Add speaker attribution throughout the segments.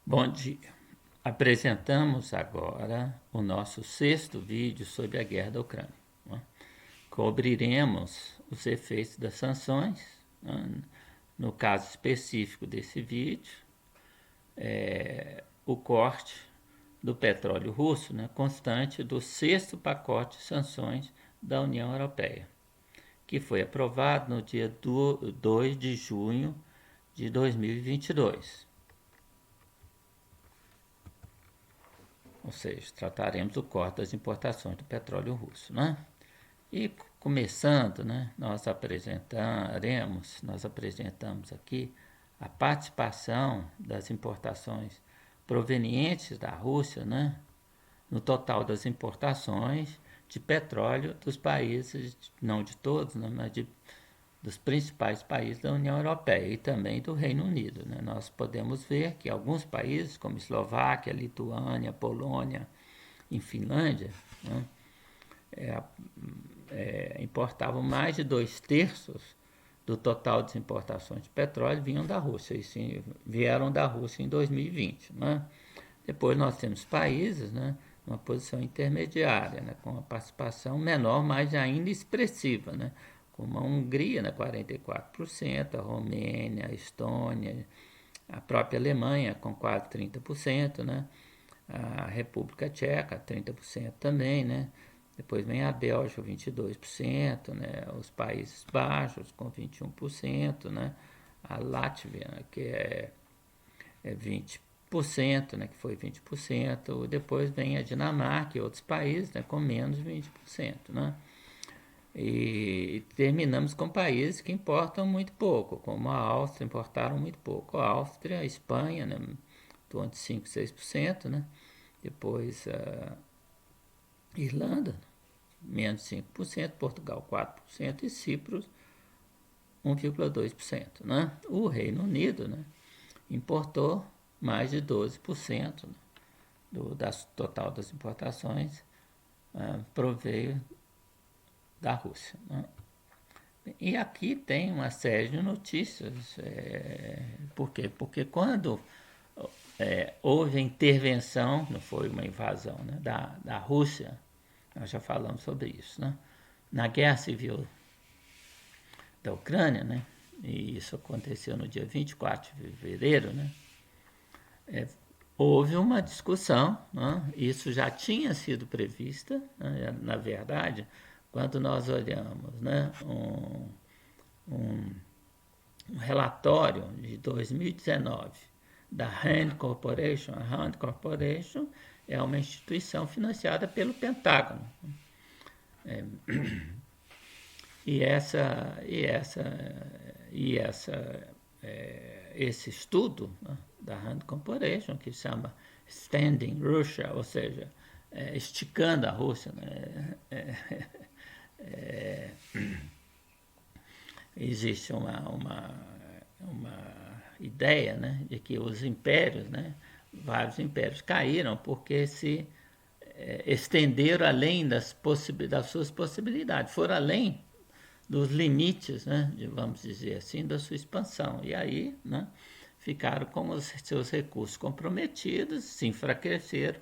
Speaker 1: Bom dia. Apresentamos agora o nosso sexto vídeo sobre a guerra da Ucrânia, né? Cobriremos os efeitos das sanções, né? No caso específico desse vídeo, o corte do petróleo russo, né, constante do sexto pacote de sanções da União Europeia, que foi aprovado no dia 2 de junho de 2022. Ou seja, trataremos do corte das importações do petróleo russo, né? E começando, né, nós apresentamos aqui a participação das importações provenientes da Rússia, né, no total das importações de petróleo dos países, não de todos, né, mas dos principais países da União Europeia e também do Reino Unido, né? Nós podemos ver que alguns países, como Eslováquia, Lituânia, Polônia e Finlândia, né, importavam mais de 2/3 do total das importações de petróleo vinham da Rússia, e sim, vieram da Rússia em 2020. Né? Depois nós temos países, né, numa posição intermediária, né, com uma participação menor, mas ainda expressiva, né, como a Hungria, né, 44%, a Romênia, a Estônia, a própria Alemanha com quase 30%, né, a República Tcheca 30% também, né, depois vem a Bélgica 22%, né, os Países Baixos com 21%, né, a Látvia, que é 20%, né, que foi 20%, depois vem a Dinamarca e outros países, né, com menos de 20%. Né? E terminamos com países que importam muito pouco, como a Áustria, importaram muito pouco. A Áustria, a Espanha, né, em torno de 5, 6%, né? Depois a Irlanda, menos de 5%, Portugal 4% e Cipro 1,2%. Né? O Reino Unido, né, importou mais de 12%, né, das total das importações, proveio da Rússia. Né? E aqui tem uma série de notícias. Por quê? Porque quando houve a intervenção, não foi uma invasão, né, da Rússia, nós já falamos sobre isso, né, na guerra civil da Ucrânia, né, e isso aconteceu no dia 24 de fevereiro, né, houve uma discussão, né, isso já tinha sido prevista, né, na verdade, quando nós olhamos, né, um relatório de 2019 da Rand Corporation. A Rand Corporation é uma instituição financiada pelo Pentágono. É, e essa, e essa, e essa, esse estudo, né, da Rand Corporation, que se chama Standing Russia, ou seja, esticando a Rússia, né, existe uma ideia, né, de que os impérios, né, vários impérios caíram porque se estenderam além das suas possibilidades, foram além dos limites, né, vamos dizer assim, da sua expansão. E aí, né, ficaram com os seus recursos comprometidos, se enfraqueceram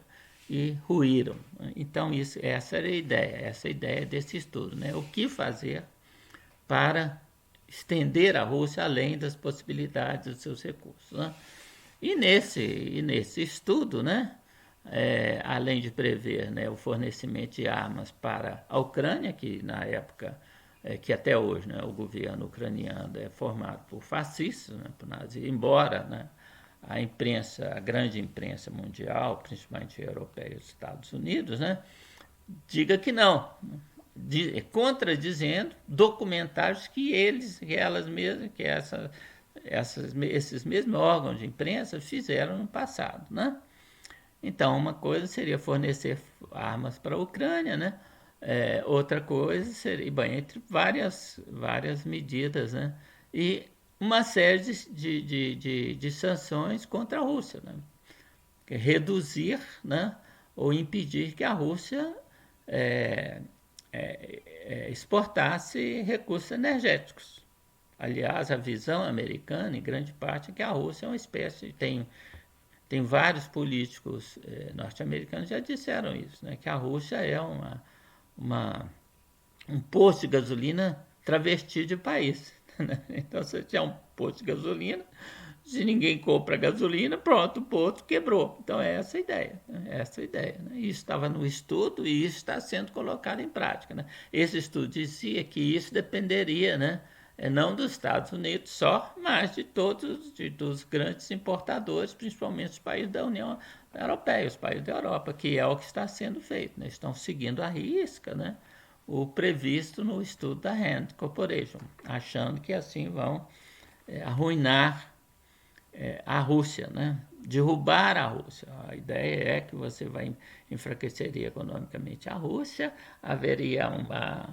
Speaker 1: e ruíram. Então, essa era a ideia, essa é a ideia desse estudo, né? O que fazer para estender a Rússia além das possibilidades dos seus recursos. Né? E nesse estudo, né, além de prever, né, o fornecimento de armas para a Ucrânia, que na época, que até hoje, né, o governo ucraniano é formado por fascistas, né, por nazis, embora, né, a grande imprensa mundial, principalmente a europeia e os Estados Unidos, né, diga que não, contradizendo documentários que elas mesmas, esses mesmos órgãos de imprensa fizeram no passado, né? Então, uma coisa seria fornecer armas para a Ucrânia, né? Outra coisa seria, bem, entre várias medidas, né? E uma série de sanções contra a Rússia, né? Reduzir, né, ou impedir que a Rússia é, exportasse recursos energéticos. Aliás, a visão americana, em grande parte, é que a Rússia é uma espécie, tem tem vários políticos norte-americanos já disseram isso, né, que a Rússia é um posto de gasolina travesti de país. Né? Então, se tiver um posto de gasolina, se ninguém compra gasolina, pronto, o posto quebrou. Então, é essa a ideia. Né? É essa a ideia. Né? Isso estava no estudo e isso está sendo colocado em prática. Né? Esse estudo dizia que isso dependeria, né, não dos Estados Unidos só, mas de todos dos grandes importadores, principalmente os países da União Europeia, os países da Europa, que é o que está sendo feito. Né? Estão seguindo à risca, né, o previsto no estudo da Rand Corporation, achando que assim vão arruinar a Rússia, né? Derrubar a Rússia. A ideia é que você vai enfraqueceria economicamente a Rússia, haveria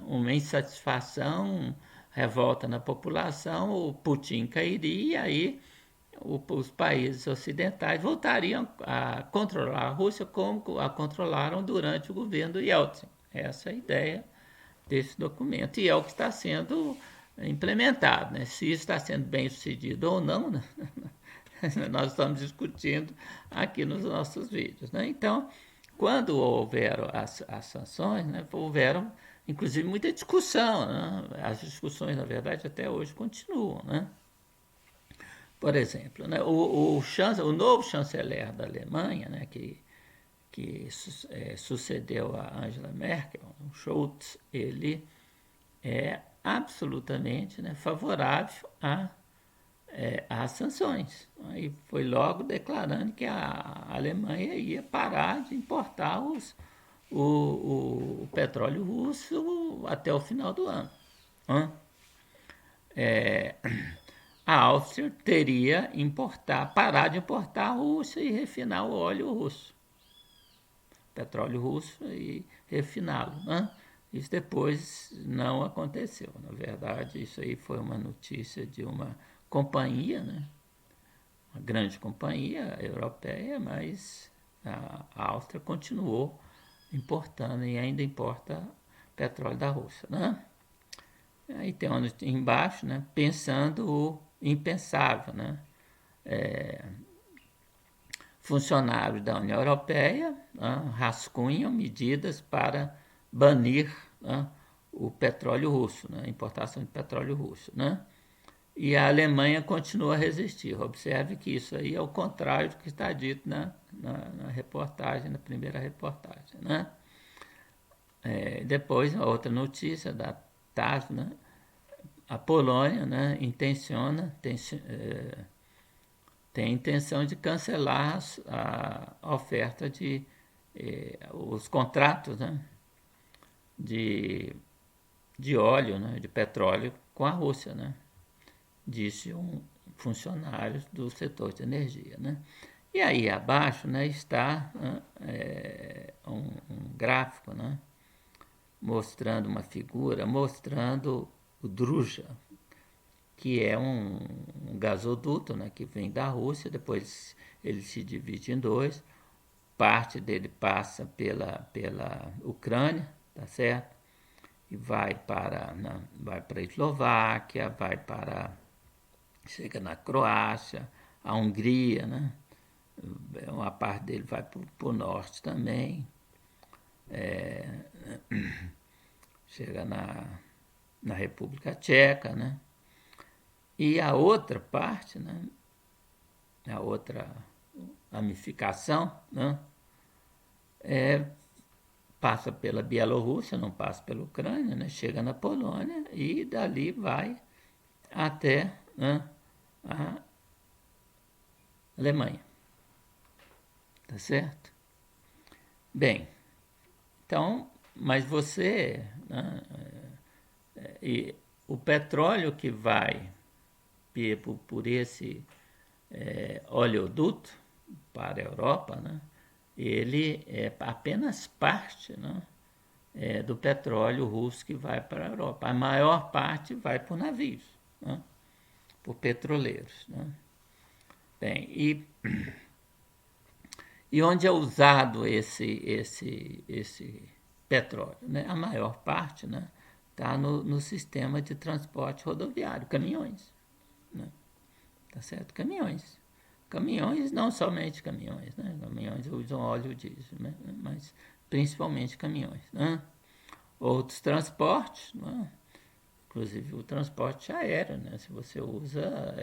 Speaker 1: uma insatisfação, revolta na população, o Putin cairia e aí os países ocidentais voltariam a controlar a Rússia como a controlaram durante o governo do Yeltsin. Essa é a ideia desse documento e é o que está sendo implementado. Né? Se isso está sendo bem sucedido ou não, né? Nós estamos discutindo aqui nos nossos vídeos. Né? Então, quando houveram as sanções, né, houveram inclusive muita discussão. Né? As discussões, na verdade, até hoje continuam. Né? Por exemplo, né, o novo chanceler da Alemanha, né, que sucedeu a Angela Merkel, o Scholz, ele é absolutamente, né, favorável às sanções. E foi logo declarando que a Alemanha ia parar de importar o petróleo russo até o final do ano. A Áustria teria parar de importar a Rússia e refinar o óleo russo, petróleo russo e refiná-lo. Né? Isso depois não aconteceu. Na verdade, isso aí foi uma notícia de uma companhia, né? Uma grande companhia europeia, mas a Áustria continuou importando e ainda importa petróleo da Rússia. Né? Aí tem uma embaixo, né? Pensando o impensável, né? Funcionários da União Europeia rascunham medidas para banir o petróleo russo, né? A importação de petróleo russo. Né? E a Alemanha continua a resistir. Observe que isso aí é o contrário do que está dito na reportagem, na primeira reportagem. Né? Depois, a outra notícia da TASS, né? A Polônia, né, tem a intenção de cancelar a oferta os contratos, né, de óleo, né, de petróleo com a Rússia, né, disse um funcionário do setor de energia. Né. E aí abaixo, né, está um gráfico, né, mostrando uma figura, mostrando o Druzhba, que é um gasoduto, né, que vem da Rússia, depois ele se divide em dois, parte dele passa pela Ucrânia, tá certo? E vai para a Eslováquia, chega na Croácia, a Hungria, né? Uma parte dele vai para o norte também, chega na República Tcheca, né? E a outra parte, né? A outra ramificação, né? Passa pela Bielorrússia, não passa pela Ucrânia, né? Chega na Polônia e dali vai até, né, a Alemanha. Tá certo? Bem, então, mas você, né, e o petróleo que vai por esse oleoduto para a Europa, né, ele é apenas parte, né, do petróleo russo que vai para a Europa. A maior parte vai por navios, né, por petroleiros. Né. Bem, e onde é usado esse petróleo? Né? A maior parte, né, está no sistema de transporte rodoviário, caminhões. Né? Tá certo? Caminhões. Caminhões, não somente caminhões, né? Caminhões usam óleo diesel, né? Mas principalmente caminhões, né? Outros transportes, né? Inclusive o transporte aéreo, né? Se você usa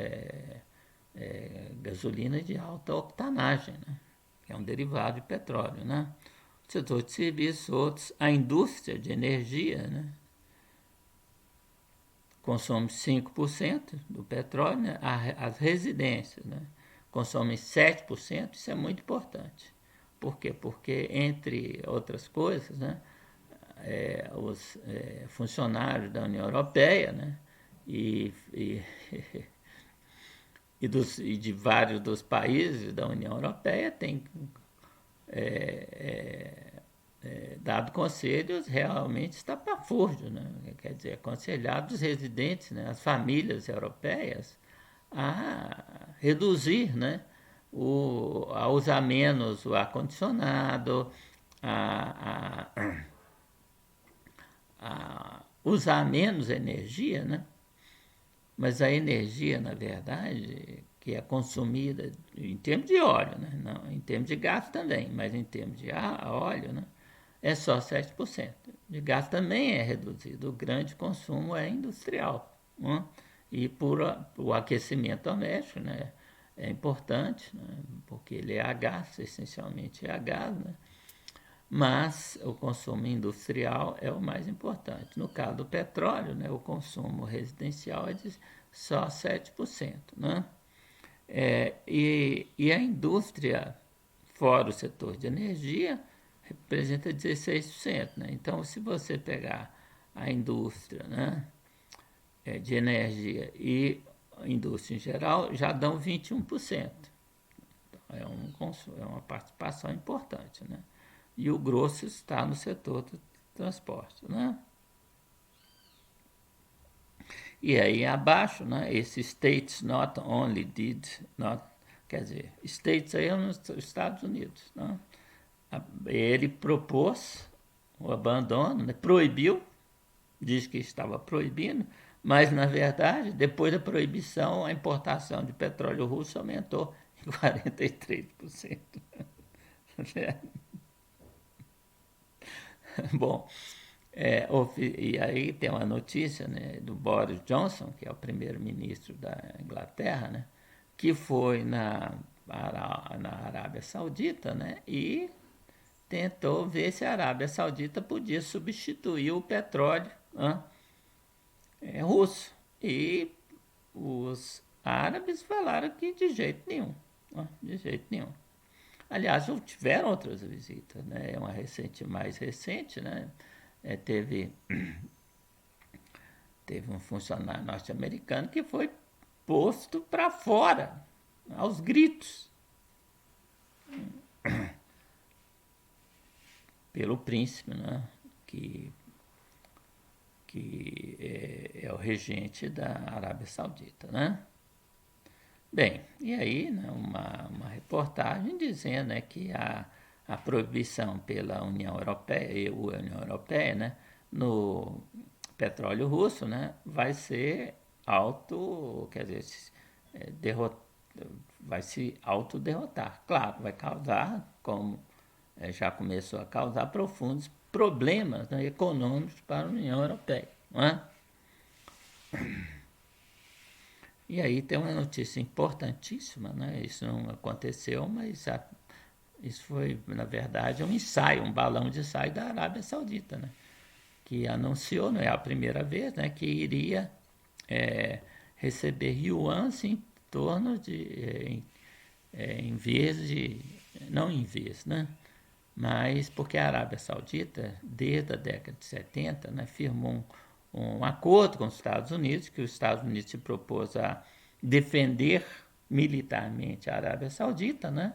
Speaker 1: gasolina de alta octanagem, né? Que é um derivado de petróleo, né? O setor de serviços, outros, a indústria de energia, né? Consome 5% do petróleo, né? As residências, né? Consomem 7%, isso é muito importante. Por quê? Porque, entre outras coisas, né? Os funcionários da União Europeia, né? E e de vários dos países da União Europeia têm dado conselhos realmente estapafúrdios, né? Quer dizer, aconselhado os residentes, né? As famílias europeias a reduzir, né? A usar menos o ar-condicionado, a, a usar menos energia, né? Mas a energia, na verdade, que é consumida em termos de óleo, né? Não, em termos de gás também, mas em termos de óleo, né? É só 7%. De gás também é reduzido. O grande consumo é industrial. Né? E por o aquecimento doméstico, né? É importante, né? Porque ele é a gás, essencialmente é a gás, né? Mas o consumo industrial é o mais importante. No caso do petróleo, né, o consumo residencial é de só 7%. Né? E a indústria, fora o setor de energia, representa 16%. Né? Então, se você pegar a indústria, né, de energia e a indústria em geral, já dão 21%. É uma participação importante, né? E o grosso está no setor do transporte, né? E aí abaixo, né? Esse states not only did not, quer dizer, states aí é nos Estados Unidos, né? Ele propôs o abandono, né? Proibiu, diz que estava proibindo, mas na verdade, depois da proibição, a importação de petróleo russo aumentou em 43%. Bom, e aí tem uma notícia, né, do Boris Johnson, que é o primeiro-ministro da Inglaterra, né, que foi na Arábia Saudita, né, e tentou ver se a Arábia Saudita podia substituir o petróleo, né, russo. E os árabes falaram que de jeito nenhum, né, de jeito nenhum. Aliás, tiveram outras visitas, né? Uma mais recente, né? Teve um funcionário norte-americano que foi posto para fora, aos gritos, pelo príncipe, né? Que é o regente da Arábia Saudita, né? Bem, e aí, né, uma reportagem dizendo, né, que a proibição pela União Europeia, União Europeia, né, no petróleo russo, né, vai ser quer dizer, vai se autoderrotar. Claro, vai causar, como já começou a causar, profundos problemas, né, econômicos para a União Europeia. Não é? E aí tem uma notícia importantíssima, né? Isso não aconteceu, mas isso foi, na verdade, um ensaio, um balão de ensaio da Arábia Saudita, né? Que anunciou, não é a primeira vez, né? Que iria receber yuans em torno de, em vez de, não em vez, né? Mas porque a Arábia Saudita, desde a década de 70, né, firmou um acordo com os Estados Unidos, que os Estados Unidos se propôs a defender militarmente a Arábia Saudita, né?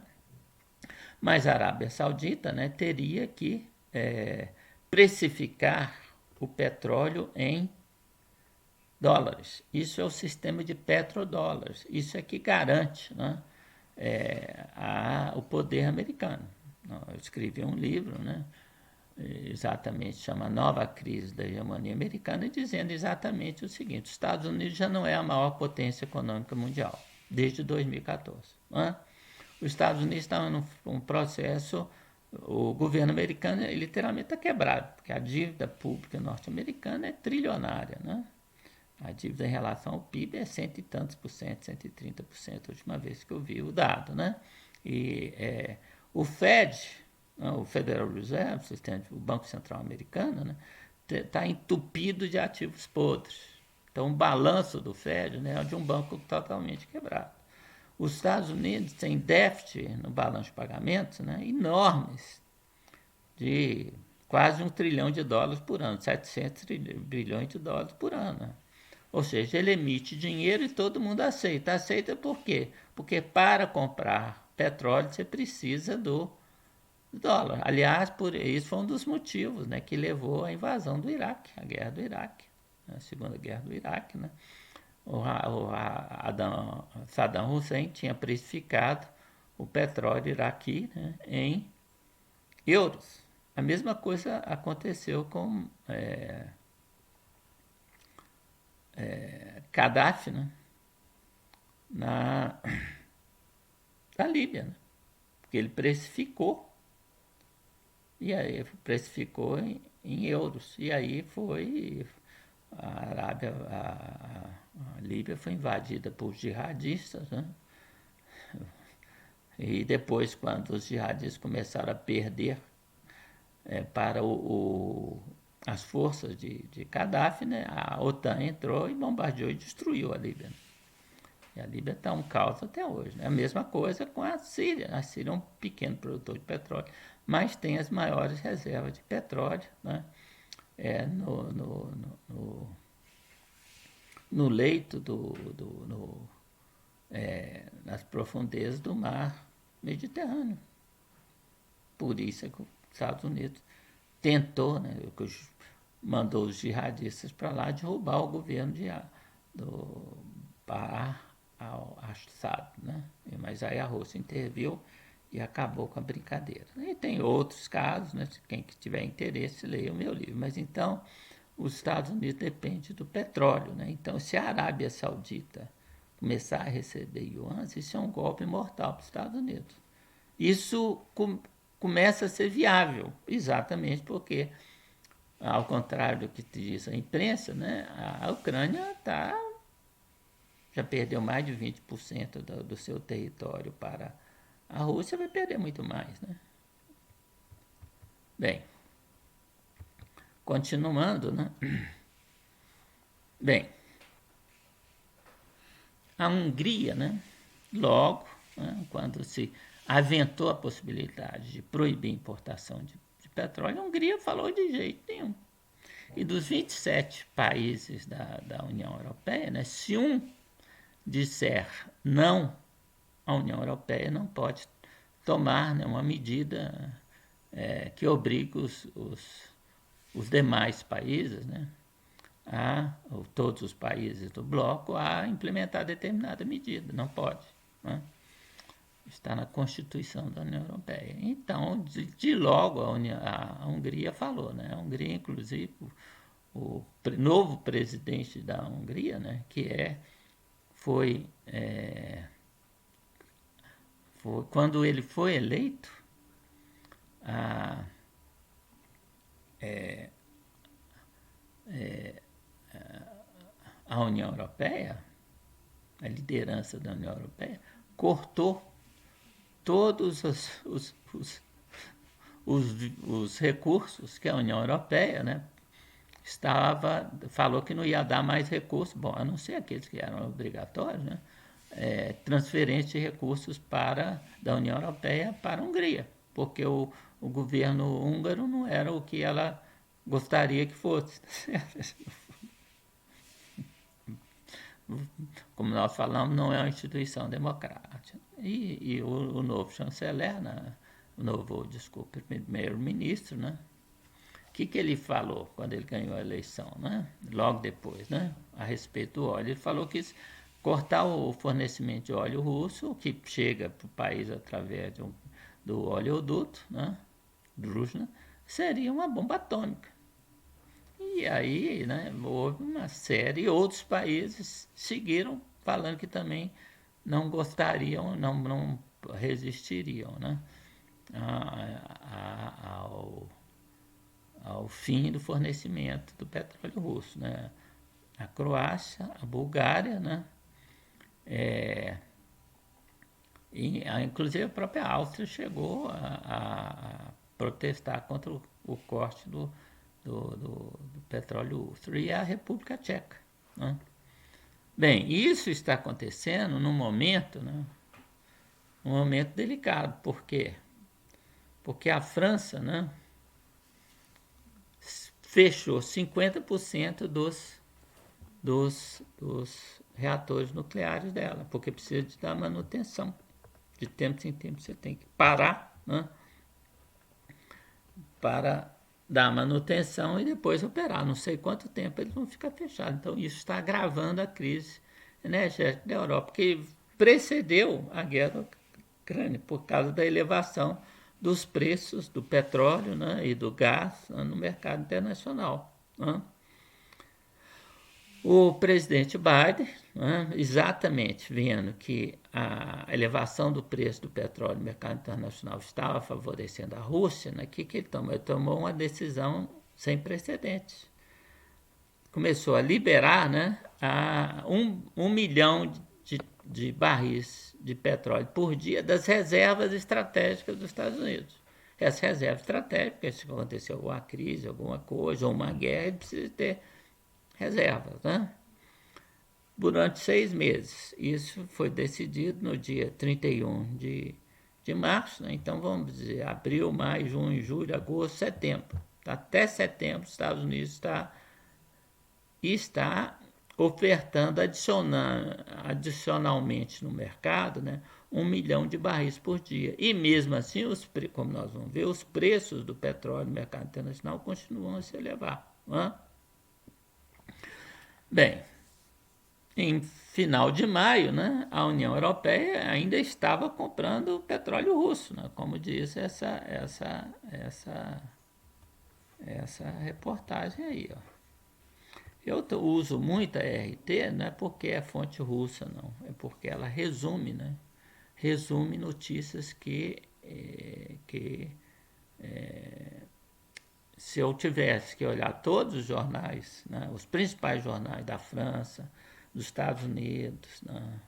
Speaker 1: Mas a Arábia Saudita, né, teria que precificar o petróleo em dólares. Isso é o sistema de petrodólares. Isso é que garante, né, o poder americano. Eu escrevi um livro, né, exatamente, chama Nova Crise da Hegemonia Americana, dizendo exatamente o seguinte: os Estados Unidos já não é a maior potência econômica mundial, desde 2014. Né? Os Estados Unidos estão num processo, o governo americano literalmente está quebrado, porque a dívida pública norte-americana é trilionária. Né? A dívida em relação ao PIB é cento e tantos por cento, 130%, a última vez que eu vi o dado. Né? E o Fed, o Federal Reserve, o Banco Central Americano, né, está entupido de ativos podres. Então, o balanço do Fed, né, é de um banco totalmente quebrado. Os Estados Unidos têm déficit no balanço de pagamentos, né, enormes, de quase $1 trilhão por ano, 700 bilhões de dólares por ano. Né? Ou seja, ele emite dinheiro e todo mundo aceita. Aceita por quê? Porque para comprar petróleo você precisa do dólar. Aliás, por isso foi um dos motivos, né, que levou à invasão do Iraque, a guerra do Iraque, a segunda guerra do Iraque. Né? Saddam Hussein tinha precificado o petróleo iraqui, né, em euros. A mesma coisa aconteceu com Gaddafi, né, na Líbia, né, porque ele precificou. E aí precificou em euros. E aí foi a Líbia foi invadida por jihadistas, né? E depois, quando os jihadistas começaram a perder para as forças de Gaddafi, né? A OTAN entrou e bombardeou e destruiu a Líbia. E a Líbia está um caos até hoje. Né? A mesma coisa com a Síria. A Síria é um pequeno produtor de petróleo, mas tem as maiores reservas de petróleo, né? No leito nas profundezas do mar Mediterrâneo. Por isso é que os Estados Unidos tentou, né, mandou os jihadistas para lá derrubar o governo do Bashar al-Assad, né? Mas aí a Rússia interviu e acabou com a brincadeira. E tem outros casos, né? Quem tiver interesse, leia o meu livro. Mas então, os Estados Unidos dependem do petróleo, né? Então, se a Arábia Saudita começar a receber yuans, isso é um golpe mortal para os Estados Unidos. Isso começa a ser viável, exatamente porque, ao contrário do que diz a imprensa, né, a Ucrânia já perdeu mais de 20% do seu território para a Rússia, vai perder muito mais. Né? Bem, continuando, né? Bem, a Hungria, né, logo, né, quando se aventou a possibilidade de proibir a importação de petróleo, a Hungria falou de jeito nenhum. E dos 27 países da União Europeia, né, se um disser não, a União Europeia não pode tomar, né, uma medida que obrigue os demais países, né, todos os países do bloco, a implementar determinada medida. Não pode. Né? Está na Constituição da União Europeia. Então, de logo, a Hungria falou. Né? A Hungria, inclusive, o novo presidente da Hungria, né, foi quando ele foi eleito, a União Europeia, a liderança da União Europeia, cortou todos os recursos que a União Europeia, né, falou que não ia dar mais recursos, bom, a não ser aqueles que eram obrigatórios, né, transferência de recursos da União Europeia para a Hungria, porque o governo húngaro não era o que ela gostaria que fosse. Como nós falamos, não é uma instituição democrática. E o novo chanceler, primeiro-ministro, né? O que ele falou quando ele ganhou a eleição, né? Logo depois, né? A respeito do óleo. Ele falou que cortar o fornecimento de óleo russo, que chega para o país através do oleoduto, né? Druzhna, seria uma bomba atômica. E aí, né, houve uma série, e outros países seguiram falando que também não gostariam, não resistiriam, né, ao fim do fornecimento do petróleo russo, né? A Croácia, a Bulgária, né? Inclusive a própria Áustria chegou a protestar contra o corte do petróleo russo. E a República Tcheca, né? Bem, isso está acontecendo num momento, né, um momento delicado. Por quê? Porque a França, né, fechou 50% dos reatores nucleares dela, porque precisa de dar manutenção. De tempo em tempo você tem que parar, né, para dar manutenção e depois operar. Não sei quanto tempo eles vão ficar fechados. Então isso está agravando a crise energética da Europa, que precedeu a guerra da Ucrânia por causa da elevação dos preços do petróleo, né, e do gás, né, no mercado internacional, né. O presidente Biden, né, exatamente vendo que a elevação do preço do petróleo no mercado internacional estava favorecendo a Rússia, né, que ele tomou? Ele tomou uma decisão sem precedentes. Começou a liberar, né, um milhão de barris de petróleo por dia das reservas estratégicas dos Estados Unidos. Essa reserva estratégica, se acontecer alguma crise, alguma coisa, ou uma guerra, ele precisa ter reservas, né? Durante 6 meses. Isso foi decidido no dia 31 de março, né? Então vamos dizer abril, maio, junho, julho, agosto, setembro. Até setembro, os Estados Unidos está ofertando adicionalmente no mercado, né, 1 milhão de barris por dia. E mesmo assim, como nós vamos ver, os preços do petróleo no mercado internacional continuam a se elevar, né? Bem, em final de maio, né, a União Europeia ainda estava comprando petróleo russo, né, como diz essa reportagem aí, ó. Eu uso muito a RT, não é porque é fonte russa, não. É porque ela resume, né? Resume notícias se eu tivesse que olhar todos os jornais, né, os principais jornais da França, dos Estados Unidos, né,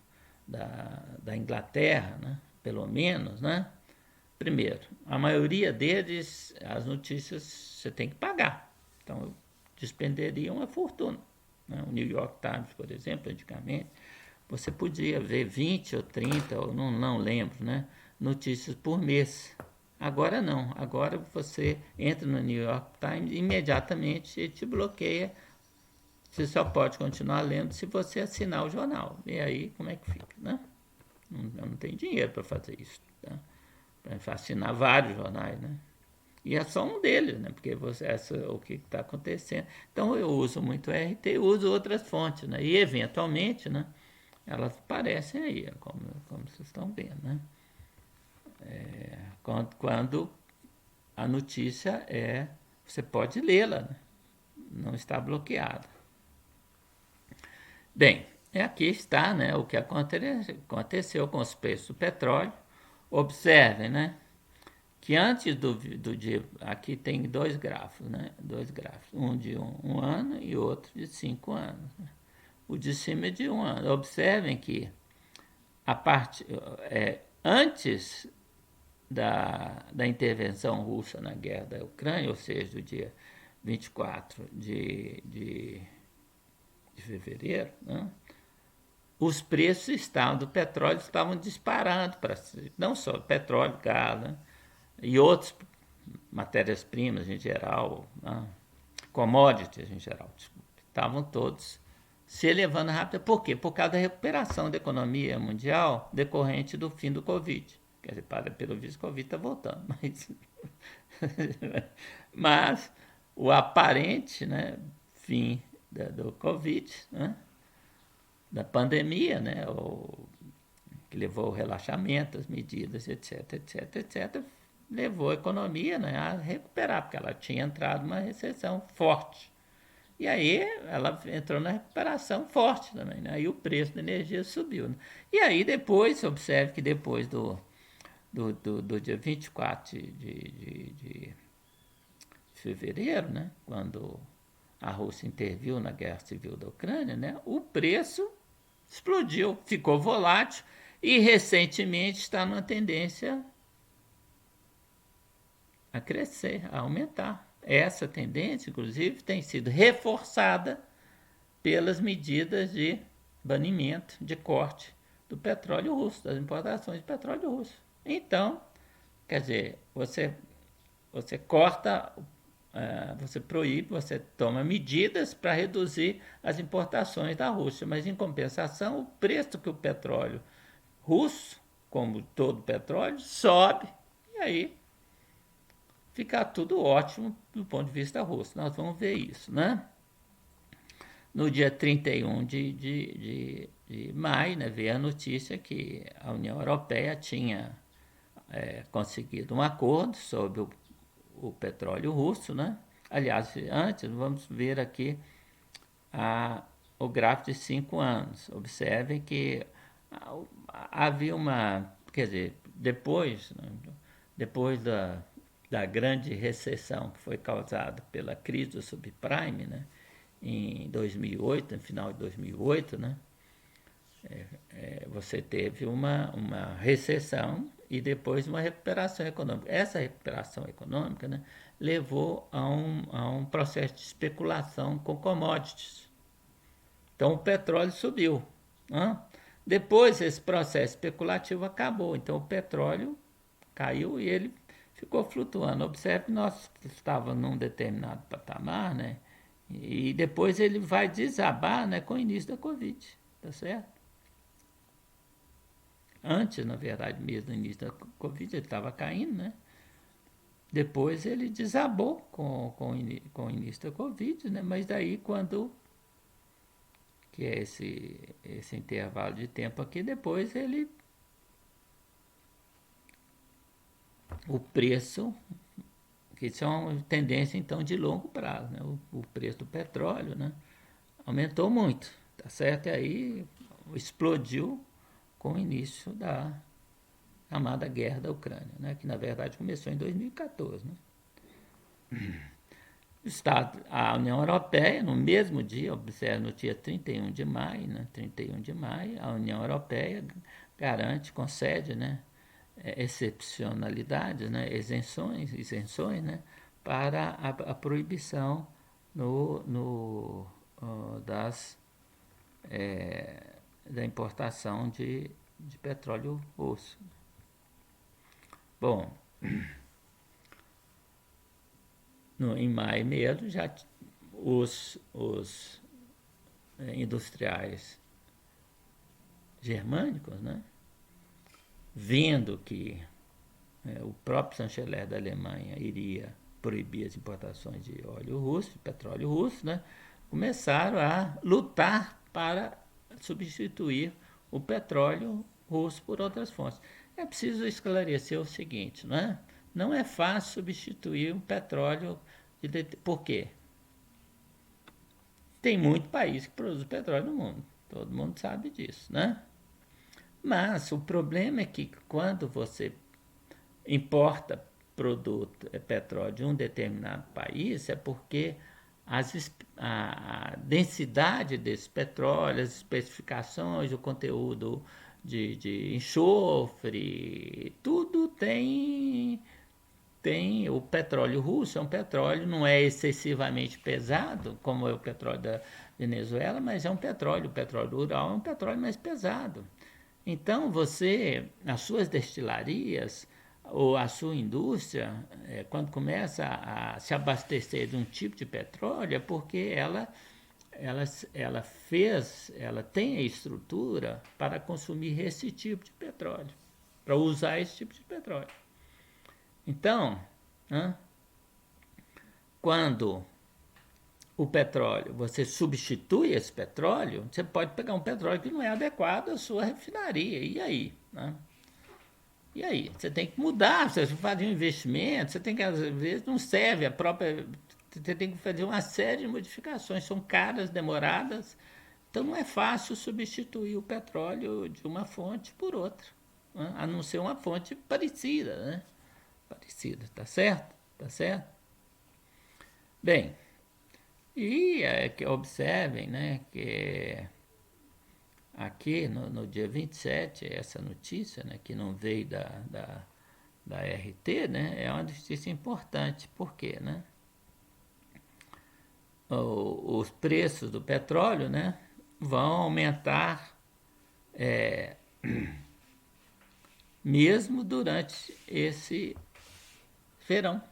Speaker 1: da Inglaterra, né, pelo menos, né? Primeiro, a maioria deles, as notícias você tem que pagar. Então, despenderia uma fortuna, né? O New York Times, por exemplo, antigamente, você podia ver 20 ou 30, ou não lembro, né, notícias por mês. Agora não. Agora você entra no New York Times e imediatamente ele te bloqueia. Você só pode continuar lendo se você assinar o jornal. E aí, como é que fica, né? Eu não tenho dinheiro para fazer isso, tá? Para assinar vários jornais, né? E é só um deles, né? Porque o que está acontecendo. Então eu uso muito RT, uso outras fontes, né? E eventualmente, né, elas aparecem aí, como vocês estão vendo, né? Quando a notícia você pode lê-la, né? Não está bloqueada. Bem, aqui está, né, o que aconteceu com os preços do petróleo. Observem, né, que antes do dia, aqui tem dois gráficos, né, um de um ano e outro de 5 anos. Né? O de cima é de 1 ano. Observem que antes da intervenção russa na guerra da Ucrânia, ou seja, do dia 24 de fevereiro, né, os preços do petróleo estavam disparando, não só petróleo, gás, né, e outras matérias-primas em geral, né, commodities em geral, estavam todos se elevando rápido. Por quê? Por causa da recuperação da economia mundial decorrente do fim do Covid. Quer dizer, pelo visto, o Covid está voltando, mas o aparente, né, fim do Covid, né, da pandemia, né, que levou ao relaxamento, as medidas, etc., levou a economia, né, a recuperar, porque ela tinha entrado numa recessão forte. E aí ela entrou na recuperação forte também, né? Aí o preço da energia subiu, né? E aí depois, observe que depois do dia 24 de fevereiro, né? Quando a Rússia interviu na guerra civil da Ucrânia, né? O preço explodiu, ficou volátil e recentemente está numa tendência a crescer, a aumentar. Essa tendência, inclusive, tem sido reforçada pelas medidas de banimento, de corte do petróleo russo, das importações de petróleo russo. Então, quer dizer, você corta, você proíbe, você toma medidas para reduzir as importações da Rússia, mas em compensação, o preço que o petróleo russo, como todo petróleo, sobe e aí fica tudo ótimo do ponto de vista russo. Nós vamos ver isso, né? No dia 31 de maio, né, veio a notícia que a União Europeia tinha conseguido um acordo sobre o petróleo russo, né? Aliás, antes, vamos ver aqui o gráfico de 5 anos. Observem que havia uma... Quer dizer, depois, né, depois da grande recessão que foi causada pela crise do subprime, né, em 2008, no final de 2008, né, você teve uma recessão e depois uma recuperação econômica. Essa recuperação econômica, né, levou a um processo de especulação com commodities. Então o petróleo subiu. Né? Depois esse processo especulativo acabou, então o petróleo caiu e ele ficou flutuando. Observe que nós estávamos num determinado patamar, né? E depois ele vai desabar, né, com o início da Covid, tá certo? Antes, na verdade, mesmo no início da Covid, ele estava caindo, né? Depois ele desabou com o início da Covid, né? Mas daí quando, que é esse intervalo de tempo aqui, depois o preço, que isso é uma tendência então de longo prazo, né? O preço do petróleo, né, aumentou muito, tá certo? E aí explodiu com o início da chamada guerra da Ucrânia, né, que na verdade começou em 2014, né? A União Europeia, no mesmo dia, observe, no dia 31 de maio, né, 31 de maio, a União Europeia garante, concede, né, excepcionalidades, né, isenções, né, para a proibição da importação de petróleo russo. Bom, em maio mesmo, já os industriais germânicos, né, vendo que o próprio chanceler da Alemanha iria proibir as importações de óleo russo, de petróleo russo, né, começaram a lutar para substituir o petróleo russo por outras fontes. É preciso esclarecer o seguinte, né? Não é fácil substituir o petróleo. Por quê? Tem muito país que produz petróleo no mundo. Todo mundo sabe disso, né? Mas o problema é que quando você importa petróleo de um determinado país, é porque a densidade desse petróleo, as especificações, o conteúdo de enxofre, tudo tem o petróleo russo, é um petróleo, não é excessivamente pesado, como é o petróleo da Venezuela, mas é um petróleo, o petróleo rural é um petróleo mais pesado. Então, você, as suas destilarias ou a sua indústria, quando começa a se abastecer de um tipo de petróleo, é porque ela tem a estrutura para consumir esse tipo de petróleo, para usar esse tipo de petróleo. Então, quando o petróleo, você substitui esse petróleo, você pode pegar um petróleo que não é adequado à sua refinaria. E aí? Né? E aí? Você tem que mudar, você faz um investimento, você tem que, às vezes, não serve a própria... Você tem que fazer uma série de modificações, são caras, demoradas, então não é fácil substituir o petróleo de uma fonte por outra, né? A não ser uma fonte parecida, né? Parecida, tá certo? Tá certo? Bem, e que observem, né, que aqui no dia 27, essa notícia, né, que não veio da RT, né, é uma notícia importante. Por quê, né? Os preços do petróleo, né, vão aumentar mesmo durante esse verão.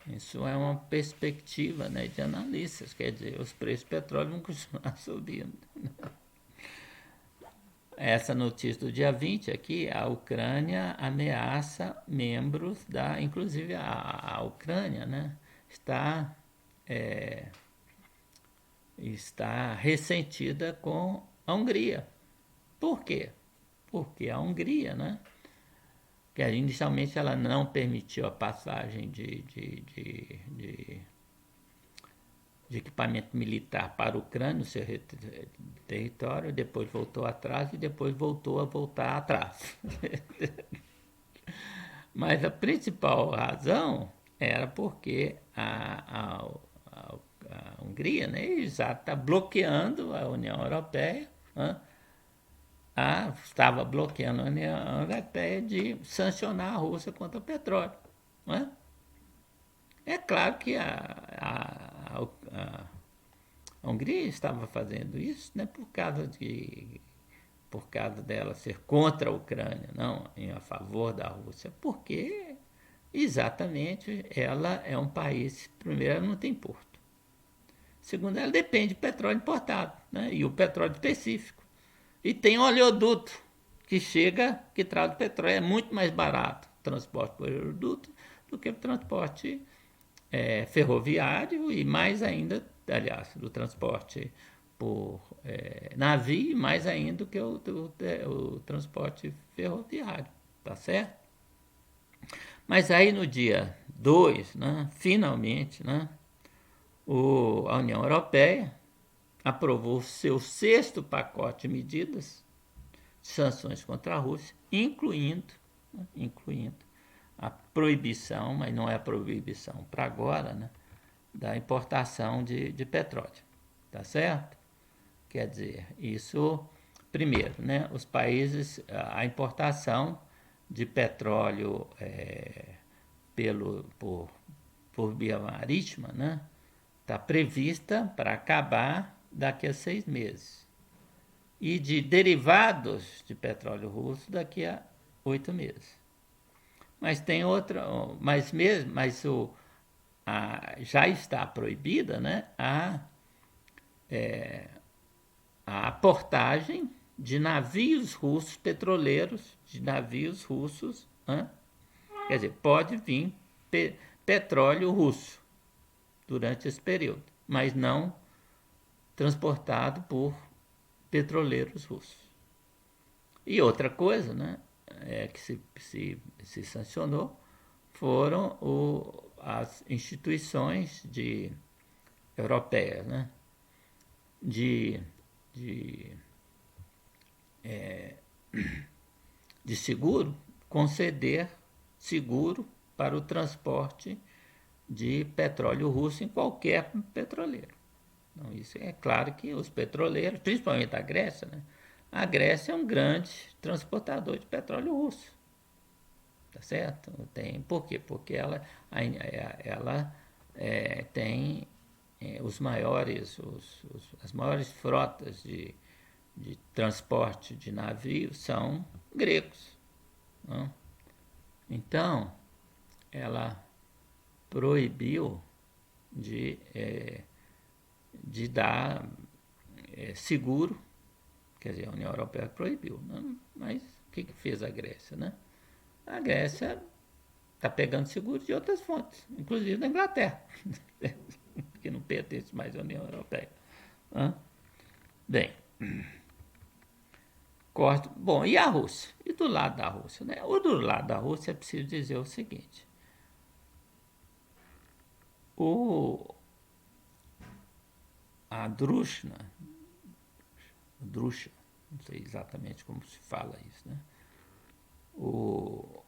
Speaker 1: Isso é uma perspectiva, né, de analistas, quer dizer, os preços do petróleo vão continuar subindo. Essa notícia do dia 20 aqui, a Ucrânia ameaça membros da... Inclusive a Ucrânia, né, está ressentida com a Hungria. Por quê? Porque a Hungria, né, que inicialmente ela não permitiu a passagem de equipamento militar para a Ucrânia, o seu território, depois voltou atrás e depois voltou a voltar atrás. Mas a principal razão era porque a Hungria, né, já está bloqueando a União Europeia, né, estava bloqueando a União Europeia de sancionar a Rússia contra o petróleo. Né? É claro que a Hungria estava fazendo isso, né, por causa dela ser contra a Ucrânia, não a favor da Rússia, porque exatamente ela é um país, primeiro, ela não tem porto, segundo, ela depende de petróleo importado, né, e o petróleo específico, e tem oleoduto que traz o petróleo, é muito mais barato o transporte por oleoduto do que o transporte ferroviário, e mais ainda, aliás, do transporte por navio, mais ainda do que o transporte ferroviário, tá certo? Mas aí no dia 2, né, finalmente, né, a União Europeia aprovou o seu 6º pacote de medidas de sanções contra a Rússia, incluindo a proibição, mas não é a proibição para agora, né, da importação de petróleo, tá certo? Quer dizer, isso, primeiro, né, os países, a importação de petróleo por via marítima, né, está prevista para acabar daqui a 6 meses. E de derivados de petróleo russo daqui a 8 meses. Mas tem outra, já está proibida, né, a aportagem de navios russos, petroleiros, de navios russos, né? Quer dizer, pode vir petróleo russo durante esse período, mas não transportado por petroleiros russos. E outra coisa, né, que se sancionou foram as instituições europeias, né, de seguro, conceder seguro para o transporte de petróleo russo em qualquer petroleiro. Então, isso é claro que os petroleiros, principalmente a Grécia, né, a Grécia é um grande transportador de petróleo russo. Tá certo? Por quê? Porque ela tem as maiores frotas de transporte de navios são gregos. Não? Então, ela proibiu de dar seguro, quer dizer, a União Europeia proibiu, não? Mas o que fez a Grécia, né? A Grécia está pegando seguro de outras fontes, inclusive da Inglaterra, que não pertence mais à União Europeia. Bem, corto. Bom, e a Rússia? E do lado da Rússia? Né? Do lado da Rússia é preciso dizer o seguinte: a Druzhna, não sei exatamente como se fala isso, né? O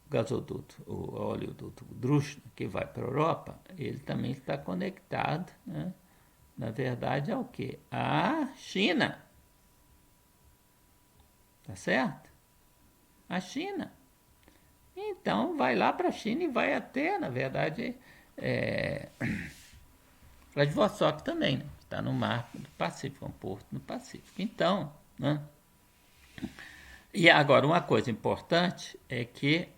Speaker 1: gasoduto, o oleoduto Druzhna, que vai para a Europa, ele também está conectado, né? Na verdade, ao quê? A China. Tá certo? A China. Então, vai lá para a China e vai até, na verdade, Vladivostok também, né? Está no mar do Pacífico, é um porto no Pacífico. Então, né? E agora, uma coisa importante é que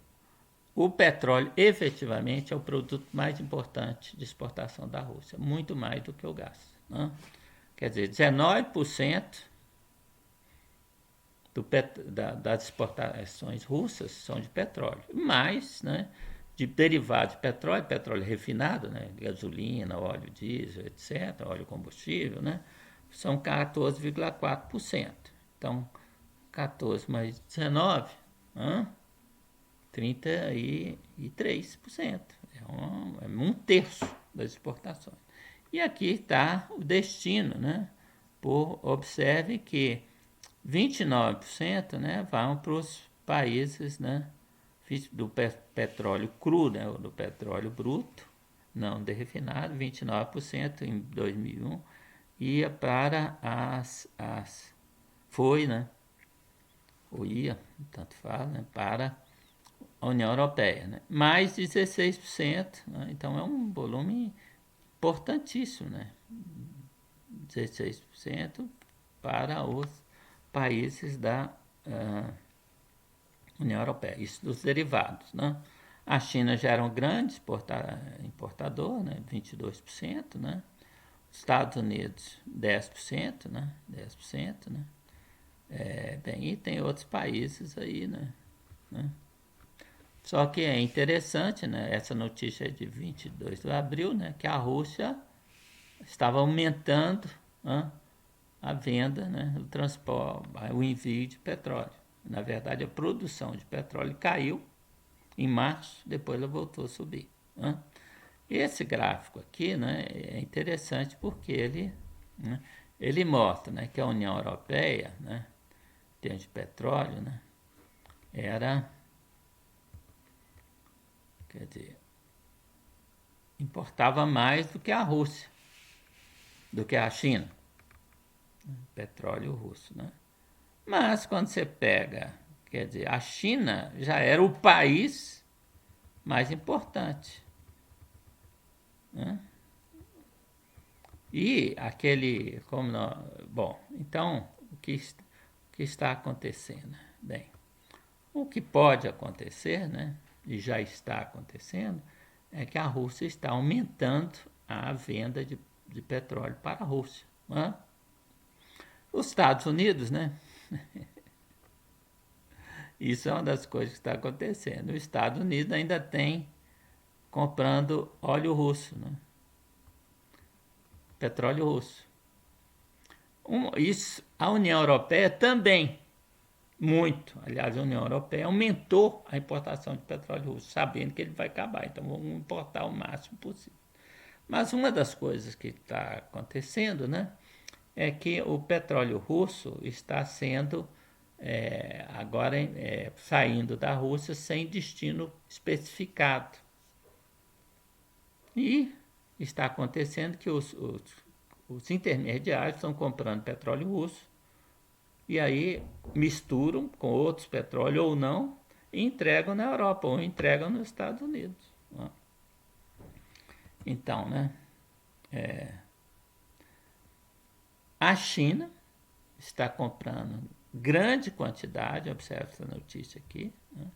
Speaker 1: o petróleo efetivamente é o produto mais importante de exportação da Rússia, muito mais do que o gás, né? Quer dizer, 19% das exportações russas são de petróleo, mais, né, de derivados de petróleo, petróleo refinado, né, gasolina, óleo diesel, etc., óleo combustível, né, são 14,4%. Então, 14 mais 19, 33%. É um terço das exportações. E aqui está o destino, né? Observe que 29%, né, vão para os países, né, do petróleo cru, né, do petróleo bruto, não de refinado, 29% em 2001, ia para foi, né, ou ia, tanto faz, né, para a União Europeia, né, mais 16%, né, então é um volume importantíssimo, né, 16% para os países da União Europeia, isso dos derivados, né? A China já era um grande importador, né? 22%, né? Estados Unidos 10%, né? 10%, né? Bem, e tem outros países aí, né? Só que é interessante, né? Essa notícia é de 22 de abril, né? Que a Rússia estava aumentando, né, a venda, né, o transporte, o envio de petróleo. Na verdade, a produção de petróleo caiu em março, depois ela voltou a subir, né? Esse gráfico aqui, né, é interessante porque ele mostra, né, que a União Europeia, né, em termos de petróleo, né, quer dizer, importava mais do que a Rússia, do que a China, petróleo russo, né? Mas quando você pega, quer dizer, a China já era o país mais importante, né? E aquele, bom, então o que está acontecendo? Bem, o que pode acontecer, né? E já está acontecendo, é que a Rússia está aumentando a venda de petróleo para a Rússia, né? Os Estados Unidos, né? Isso é uma das coisas que está acontecendo. Os Estados Unidos ainda tem comprando óleo russo, né? Petróleo russo. Isso, a União Europeia também, muito. Aliás, a União Europeia aumentou a importação de petróleo russo, sabendo que ele vai acabar. Então, vamos importar o máximo possível. Mas uma das coisas que está acontecendo, né, é que o petróleo russo está sendo agora saindo da Rússia sem destino especificado. E está acontecendo que os intermediários estão comprando petróleo russo e aí misturam com outros petróleos ou não e entregam na Europa ou entregam nos Estados Unidos. Então, né, a China está comprando grande quantidade, observe essa notícia aqui, né?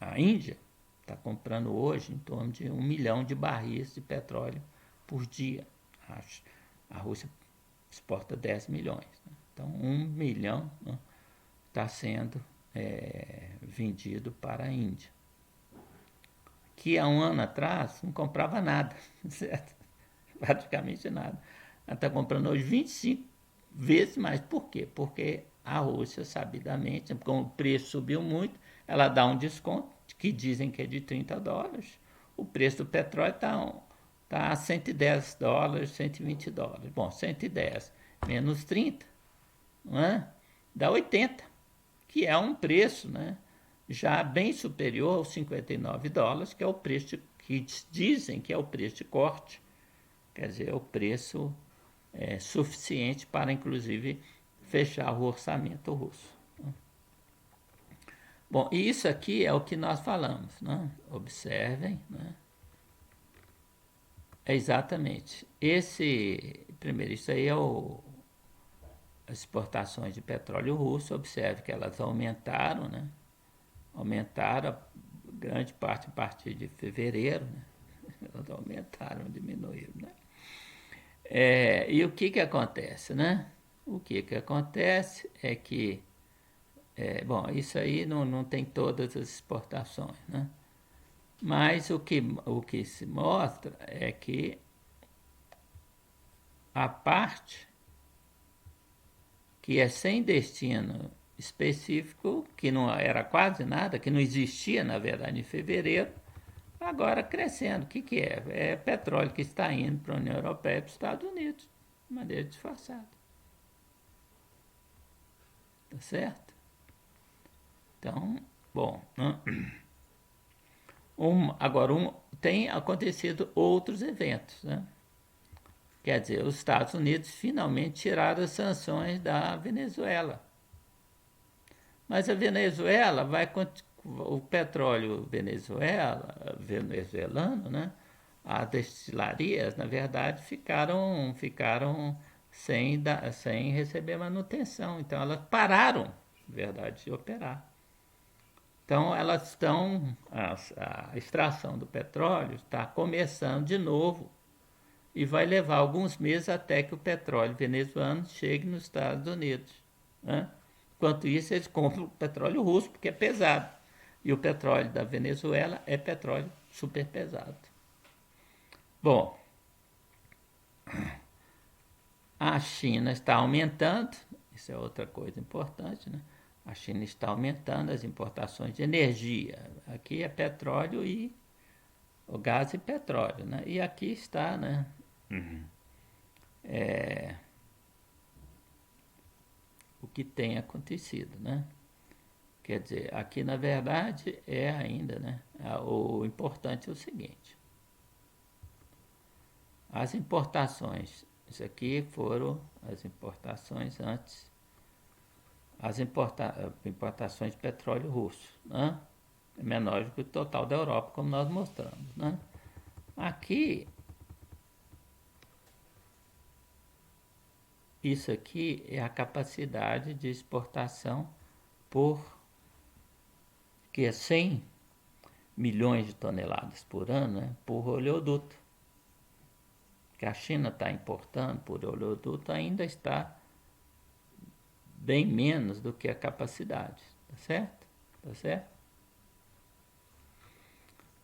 Speaker 1: A Índia está comprando hoje em torno de 1 milhão de barris de petróleo por dia. A Rússia exporta 10 milhões. Né? Então, 1 milhão está sendo vendido para a Índia. Que há um ano atrás não comprava nada, certo? Praticamente nada. Ela está comprando hoje 25 vezes mais. Por quê? Porque a Rússia, sabidamente, como o preço subiu muito, ela dá um desconto, que dizem que é de $30, o preço do petróleo tá a $110, $120. Bom, 110 menos 30, não é? Dá 80, que é um preço, né, já bem superior aos $59, que é o preço que dizem que é o preço de corte. Quer dizer, é o preço suficiente para, inclusive, fechar o orçamento russo. Bom, e isso aqui é o que nós falamos, né? Observem, né? É exatamente. Primeiro, isso aí é as exportações de petróleo russo. Observe que elas aumentaram, né? Aumentaram grande parte a partir de fevereiro, né? Elas aumentaram, diminuíram, né? E o que acontece, né? O que acontece é que, bom, isso aí não tem todas as exportações, né? Mas o que se mostra é que a parte que é sem destino específico, que não era quase nada, que não existia, na verdade, em fevereiro, agora crescendo. O que é? É petróleo que está indo para a União Europeia e para os Estados Unidos, de maneira disfarçada. Tá certo? Então, bom, agora tem acontecido outros eventos, né? Quer dizer, os Estados Unidos finalmente tiraram as sanções da Venezuela. Mas a Venezuela o petróleo venezuelano, né? As destilarias, na verdade, ficaram sem receber manutenção. Então, elas pararam, na verdade, de operar. Então, a extração do petróleo está começando de novo e vai levar alguns meses até que o petróleo venezuelano chegue nos Estados Unidos, né? Enquanto isso, eles compram o petróleo russo, porque é pesado. E o petróleo da Venezuela é petróleo super pesado. Bom, a China está aumentando, isso é outra coisa importante, né? A China está aumentando as importações de energia. Aqui é petróleo e o gás e petróleo, né? E aqui está, né? O que tem acontecido, né? Quer dizer, aqui na verdade é ainda, né? O importante é o seguinte: as importações, isso aqui foram as importações antes, as importações de petróleo russo, né? É menor do que o total da Europa, como nós mostramos, né? Aqui, isso aqui é a capacidade de exportação que é 100 milhões de toneladas por ano, né, por oleoduto. Que a China está importando por oleoduto ainda está bem menos do que a capacidade, tá certo? Tá certo?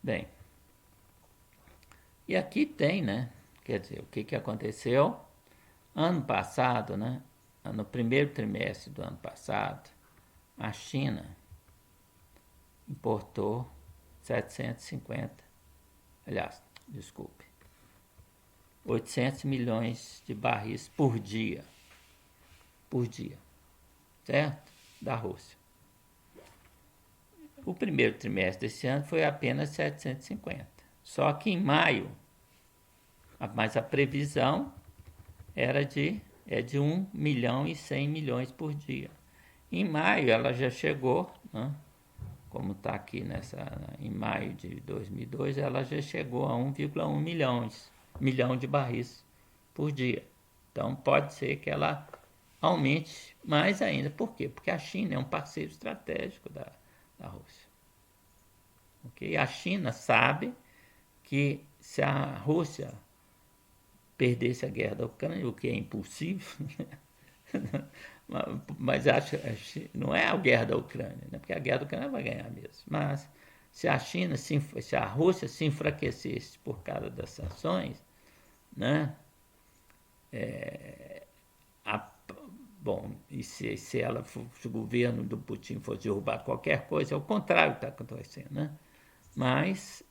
Speaker 1: Bem, e aqui tem, né, quer dizer, o que aconteceu? Ano passado, né, no primeiro trimestre do ano passado, a China importou 750, aliás, desculpe, 800 milhões de barris por dia, certo? Da Rússia. O primeiro trimestre desse ano foi apenas 750. Só que em maio, mas a previsão é de 1 milhão e 100 milhões por dia. Em maio ela já chegou, né? Como está aqui em maio de 2002, ela já chegou a 1,1 milhão de barris por dia. Então pode ser que ela aumente mais ainda. Por quê? Porque a China é um parceiro estratégico da Rússia. Okay? A China sabe que se a Rússia perdesse a guerra da Ucrânia, o que é impossível, mas não é a guerra da Ucrânia, né? Porque a guerra da Ucrânia vai ganhar mesmo. Mas se a Rússia se enfraquecesse por causa das sanções, né? Bom, e se o governo do Putin fosse derrubar qualquer coisa, é o contrário que está acontecendo, né? mas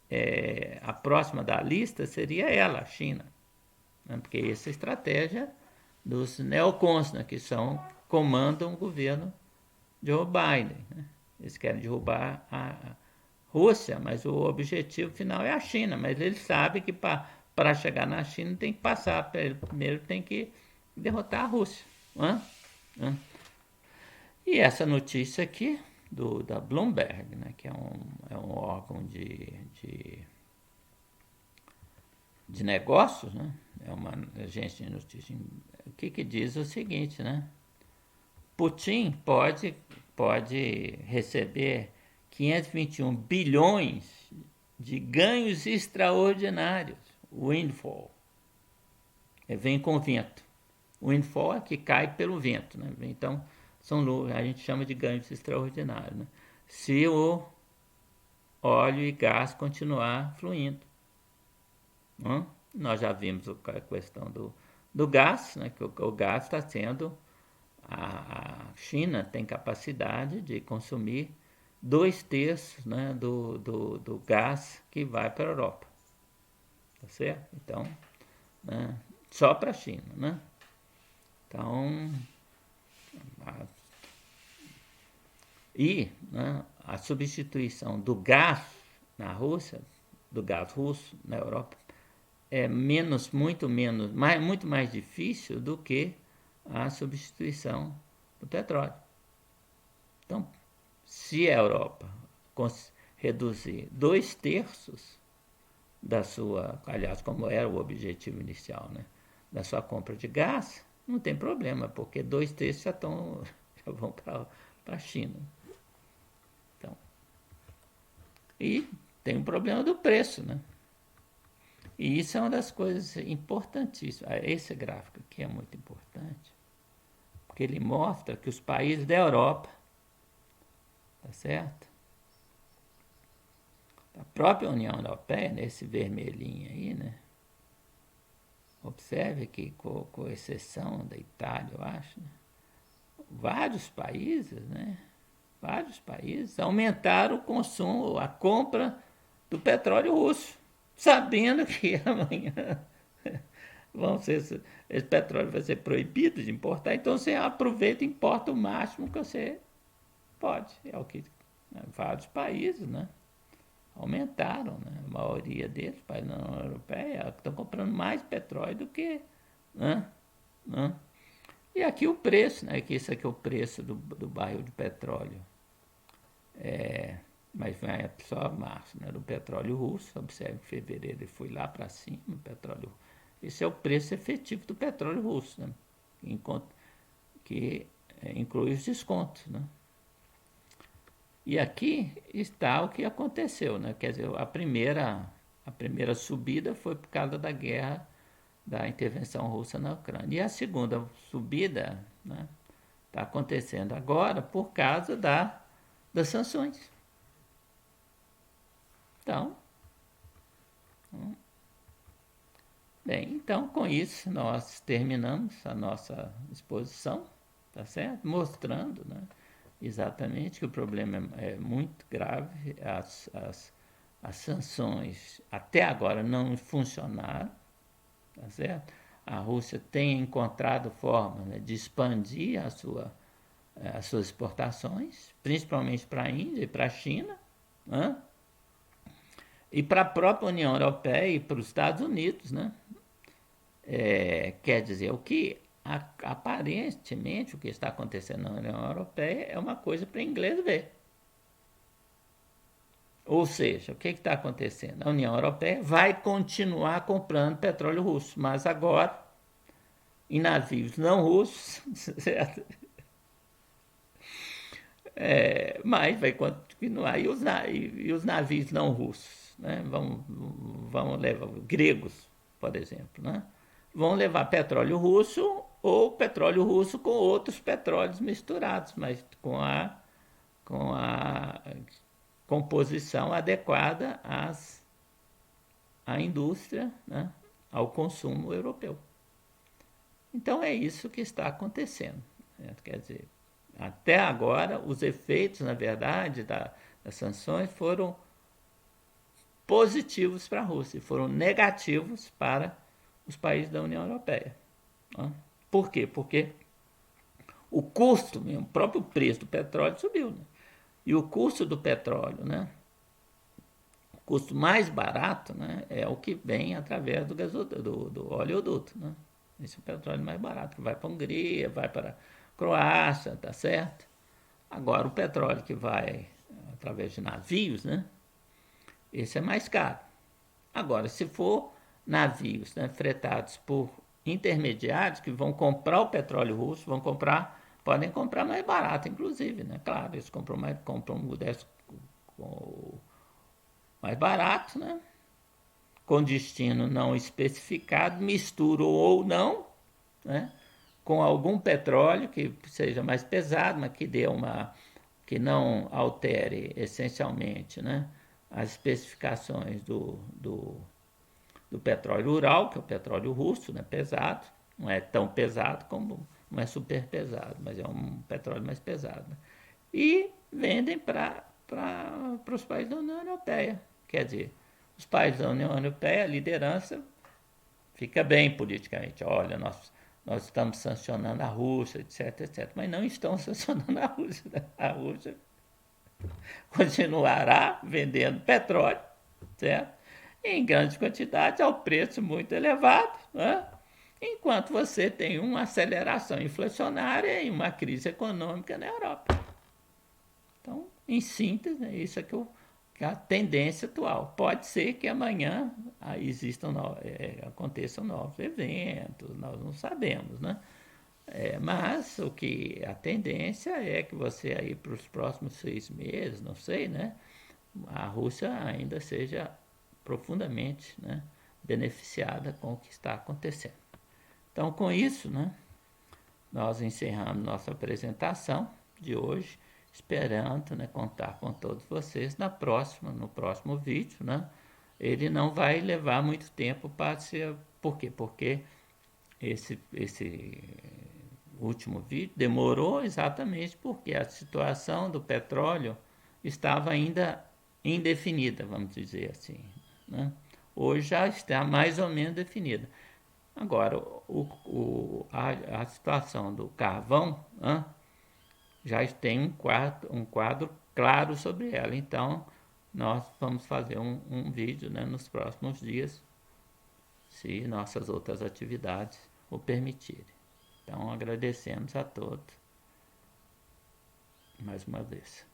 Speaker 1: a próxima da lista seria ela, a China, né? Porque essa é a estratégia dos neocons, né? Que comandam o governo Joe Biden, né? Eles querem derrubar a Rússia, mas o objetivo final é a China. Mas eles sabem que para chegar na China tem que passar, primeiro tem que derrotar a Rússia. Né? E essa notícia aqui, da Bloomberg, né, que é um órgão de negócios, né, é uma agência de notícia, o que diz o seguinte, né? Putin pode receber 521 bilhões de ganhos extraordinários, windfall. Vem com vento. O windfall é que cai pelo vento, né? Então, a gente chama de ganhos extraordinários, né? Se o óleo e gás continuar fluindo. Nós já vimos a questão do gás, né? Que o gás está sendo... A China tem capacidade de consumir 2/3, né, do gás que vai para a Europa. Tá certo? Então, né, só para a China, né? Então, né, a substituição do gás na Rússia, do gás russo na Europa, é muito mais difícil do que a substituição do petróleo. Então, se a Europa reduzir 2/3 da sua, aliás, como era o objetivo inicial, né, da sua compra de gás, não tem problema, porque 2/3 já vão para a China. Então, e tem um problema do preço, né? E isso é uma das coisas importantíssimas. Esse gráfico aqui é muito importante, porque ele mostra que os países da Europa, tá certo? A própria União Europeia, nesse vermelhinho aí, né? Observe que, com exceção da Itália, eu acho, né? Vários países, né? Vários países aumentaram o consumo, a compra do petróleo russo, sabendo que amanhã esse petróleo vai ser proibido de importar, então você aproveita e importa o máximo que você pode. É o que vários países, né, aumentaram, né? A maioria deles, países da União Europeia, estão comprando mais petróleo do que... Né? E aqui o preço, né? Que isso aqui é o preço do barril de petróleo. Mas vai só março, né? Do petróleo russo. Observe que em fevereiro ele foi lá para cima, o petróleo. Esse é o preço efetivo do petróleo russo, né? Que inclui os descontos, né? E aqui está o que aconteceu, né? Quer dizer, a primeira subida foi por causa da guerra, da intervenção russa na Ucrânia. E a segunda subida, né, está acontecendo agora por causa das sanções. Então, então, com isso, nós terminamos a nossa exposição, tá certo? Mostrando, né, exatamente que o problema é muito grave, as sanções até agora não funcionaram, tá certo? A Rússia tem encontrado formas, né, de expandir as suas exportações, principalmente para a Índia e para a China, né? E para a própria União Europeia e para os Estados Unidos, né? Quer dizer, aparentemente o que está acontecendo na União Europeia é uma coisa para inglês ver. Ou seja, o que está acontecendo? A União Europeia vai continuar comprando petróleo russo, mas agora em navios não russos, certo? Mas vai continuar. E os navios não russos, né? Vão levar, gregos, por exemplo, né? Vão levar petróleo russo ou petróleo russo com outros petróleos misturados, mas com a composição adequada à indústria, né, ao consumo europeu. Então é isso que está acontecendo, né? Quer dizer, até agora os efeitos, na verdade, das sanções foram positivos para a Rússia e foram negativos para os países da União Europeia. Né? Por quê? Porque o custo, mesmo, o próprio preço do petróleo subiu. Né? E o custo do petróleo, né? O custo mais barato, né, é o que vem através do oleoduto. Né? Esse é o petróleo mais barato, que vai para a Hungria, vai para a Croácia, tá certo? Agora, o petróleo que vai através de navios, né? Esse é mais caro. Agora, se for navios, né, fretados por intermediários que vão comprar o petróleo russo, podem comprar mais barato, inclusive, né? Claro, eles compram mais barato, né? Com destino não especificado, misturam ou não, né? Com algum petróleo que seja mais pesado, mas que não altere essencialmente, né, as especificações do petróleo Ural, que é o petróleo russo, né, pesado, não é tão pesado como, não é super pesado, mas é um petróleo mais pesado. Né? E vendem para os países da União Europeia. Quer dizer, os países da União Europeia, a liderança fica bem politicamente. Olha, nós estamos sancionando a Rússia, etc, etc. Mas não estão sancionando a Rússia. Né? A Rússia continuará vendendo petróleo, certo? Em grandes quantidades, ao preço muito elevado, né? Enquanto você tem uma aceleração inflacionária e uma crise econômica na Europa. Então, em síntese, é isso que é a tendência atual. Pode ser que amanhã aconteçam novos eventos, nós não sabemos, né? Mas a tendência é que você aí para os próximos 6 meses, não sei, né? A Rússia ainda seja profundamente, né, beneficiada com o que está acontecendo. Então, com isso, né, nós encerramos nossa apresentação de hoje, esperando, né, contar com todos vocês no próximo vídeo. Né? Ele não vai levar muito tempo para ser... Por quê? Porque esse último vídeo demorou exatamente porque a situação do petróleo estava ainda indefinida, vamos dizer assim. Né? Hoje já está mais ou menos definida. Agora, a situação do carvão, né, já tem um quadro claro sobre ela. Então, nós vamos fazer um vídeo, né, nos próximos dias, se nossas outras atividades o permitirem. Então, agradecemos a todos mais uma vez.